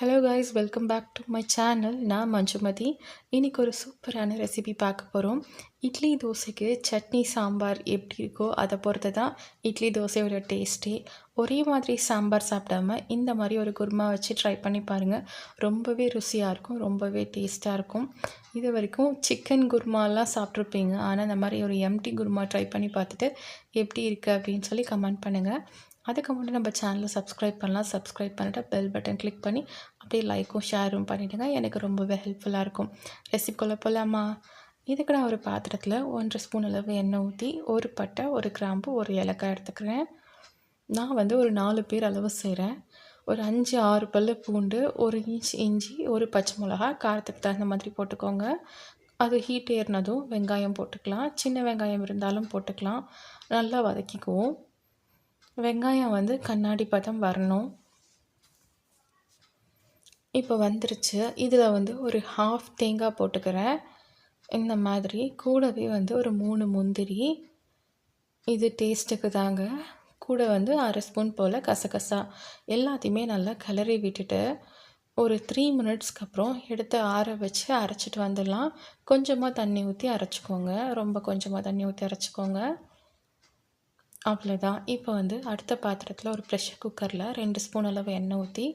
Hello guys, welcome back to my channel. நான் மஞ்சுமதி. இன்றைக்கி ஒரு சூப்பரான ரெசிபி பார்க்க போகிறோம். இட்லி தோசைக்கு சட்னி சாம்பார் எப்படி இருக்கோ அதை பொறுத்து தான் இட்லி தோசையோட டேஸ்ட்டே. ஒரே மாதிரி சாம்பார் சாப்பிடாம இந்த மாதிரி ஒரு குருமா வச்சு ட்ரை பண்ணி பாருங்கள். ரொம்பவே ருசியாக இருக்கும், ரொம்பவே டேஸ்ட்டாக இருக்கும். இது வரைக்கும் சிக்கன் குருமாலாம் சாப்பிட்ருப்பீங்க, ஆனால் இந்த மாதிரி ஒரு எம்டி குருமா ட்ரை பண்ணி பார்த்துட்டு எப்படி இருக்குது அப்படின்னு சொல்லி கமெண்ட் பண்ணுங்கள். அதுக்கு முன்னாடி நம்ம சேனலை சப்ஸ்கிரைப் பண்ணலாம். சப்ஸ்கிரைப் பண்ணிட்டு பெல் பட்டன் கிளிக் பண்ணி அப்படியே லைக்கும் ஷேரும் பண்ணிவிடுங்க. எனக்கு ரொம்பவே ஹெல்ப்ஃபுல்லாக இருக்கும். ரெசிபிக்குள்ளே போகலாமா? இதுக்கு நான் ஒரு பாத்திரத்தில் 1.5 ஸ்பூன் அளவு எண்ணெய் ஊற்றி ஒரு பட்டை, ஒரு கிராம்பு, ஒரு ஏலக்காய் எடுத்துக்கிறேன். நான் வந்து ஒரு 4 பேர் அளவு செய்கிறேன். ஒரு 5-6 பல் பூண்டு, 1 இன்ச் இஞ்சி, ஒரு பச்சை மிளகா, காரத்துக்கு தகுந்த மாதிரி போட்டுக்கோங்க. அது ஹீட் ஏறினதும் வெங்காயம் போட்டுக்கலாம். சின்ன வெங்காயம் இருந்தாலும் போட்டுக்கலாம். நல்லா வதக்கிக்குவோம். வெங்காயம் வந்து கண்ணாடி பதம் வரணும். இப்போ வந்துருச்சு. இதில் வந்து ஒரு ஹாஃப் தேங்காய் போட்டுக்கிறேன். இந்த மாதிரி கூடவே வந்து ஒரு 3 முந்திரி, இது டேஸ்ட்டுக்கு தாங்க. கூட வந்து 1/2 ஸ்பூன் போல் கசகசா எல்லாத்தையுமே நல்லா கிளறி விட்டுட்டு ஒரு 3 மினிட்ஸ்க்கு அப்புறம் எடுத்து ஆற வச்சு அரைச்சிட்டு வந்துடலாம். கொஞ்சமாக தண்ணி ஊற்றி அரைச்சிக்கோங்க. ரொம்ப கொஞ்சமாக தண்ணி ஊற்றி அரைச்சிக்கோங்க. அவ்வளோதான். இப்போ வந்து அடுத்த பாத்திரத்தில் ஒரு ப்ரெஷர் குக்கரில் 2 ஸ்பூன் அளவு எண்ணெய் ஊற்றி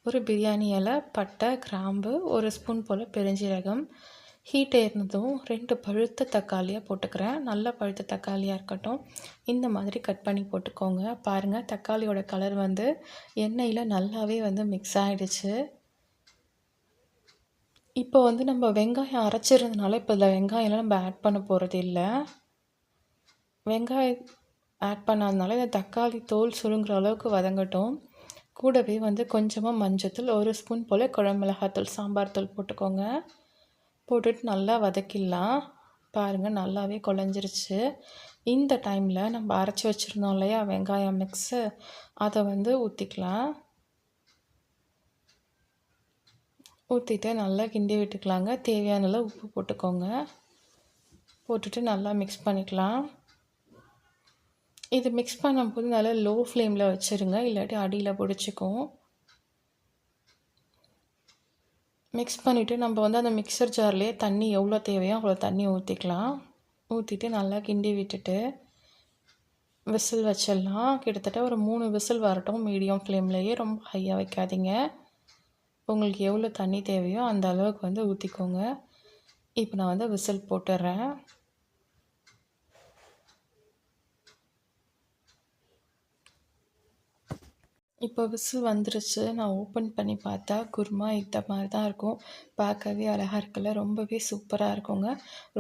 ஒரு பிரியாணி இலை, பட்டை, கிராம்பு, 1 ஸ்பூன் போல் பெருஞ்சீரகம், ஹீட் ஏறினதும் 2 பழுத்த தக்காளியாக போட்டுக்கிறேன். நல்ல பழுத்த தக்காளியாக இருக்கட்டும். இந்த மாதிரி கட் பண்ணி போட்டுக்கோங்க. பாருங்கள், தக்காளியோட கலர் வந்து எண்ணெயில் நல்லாவே வந்து மிக்ஸ் ஆகிடுச்சு. இப்போ வந்து நம்ம வெங்காயம் அரைச்சிருந்தனால இப்போ இதில் வெங்காயம்லாம் நம்ம ஆட் பண்ண போகிறது இல்லை. வெங்காயம் ஆட் பண்ணாதனால இந்த தக்காளி தோல் சுருங்குற அளவுக்கு வதங்கட்டும். கூடவே வந்து கொஞ்சமாக மஞ்சத்தூள், 1 ஸ்பூன் போல் குழம்பு மிளகாத்தூள், சாம்பார் தூள் போட்டுக்கோங்க. போட்டுட்டு நல்லா வதக்கிடலாம். பாருங்கள், நல்லாவே குழஞ்சிருச்சு. இந்த டைமில் நம்ம அரைச்சி வச்சுருந்தோம் இல்லையா வெங்காயம் மிக்ஸு, அதை வந்து ஊற்றிக்கலாம். ஊற்றிட்டு நல்லா கிண்டி விட்டுக்கலாங்க. தேவையான அளவு உப்பு போட்டுக்கோங்க. போட்டுட்டு நல்லா மிக்ஸ் பண்ணிக்கலாம். இது மிக்ஸ் பண்ணும்போது நல்லா லோ ஃப்ளேமில் வச்சுருங்க, இல்லாட்டி அடியில் பிடிச்சிக்கும். மிக்ஸ் பண்ணிவிட்டு நம்ம வந்து அந்த மிக்சர் ஜார்லேயே தண்ணி எவ்வளோ தேவையோ அவ்வளோ தண்ணி ஊற்றிக்கலாம். ஊற்றிட்டு நல்லா கிண்டி விட்டுட்டு விசில் வச்சிடலாம். கிட்டத்தட்ட ஒரு 3 விசில் வரட்டும் மீடியம் ஃப்ளேம்லேயே, ரொம்ப ஹையாக வைக்காதீங்க. உங்களுக்கு எவ்வளோ தண்ணி தேவையோ அந்த அளவுக்கு வந்து ஊற்றிக்கோங்க. இப்போ நான் வந்து விசில் போட்டுடுறேன். இப்போ விசில் வந்துருச்சு. நான் ஓப்பன் பண்ணி பார்த்தா குருமா இந்த மாதிரி தான் இருக்கும். பார்க்கவே அழகாக இருக்குல்ல, ரொம்பவே சூப்பராக இருக்குங்க.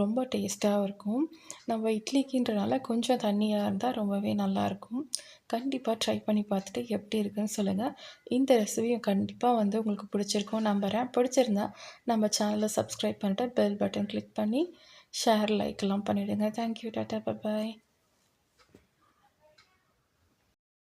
ரொம்ப டேஸ்ட்டாகவும் இருக்கும். நம்ம இட்லிக்குன்றனால கொஞ்சம் தண்ணியாக இருந்தால் ரொம்பவே நல்லாயிருக்கும். கண்டிப்பாக ட்ரை பண்ணி பார்த்துட்டு எப்படி இருக்குன்னு சொல்லுங்கள். இந்த ரெசிபியும் கண்டிப்பாக வந்து உங்களுக்கு பிடிச்சிருக்கும் நம்புகிறேன். பிடிச்சிருந்தா நம்ம சேனலை சப்ஸ்கிரைப் பண்ணிட்டு பெல் பட்டன் கிளிக் பண்ணி ஷேர், லைக்லாம் பண்ணிவிடுங்க. தேங்க்யூ. டாட்டா, பாய்.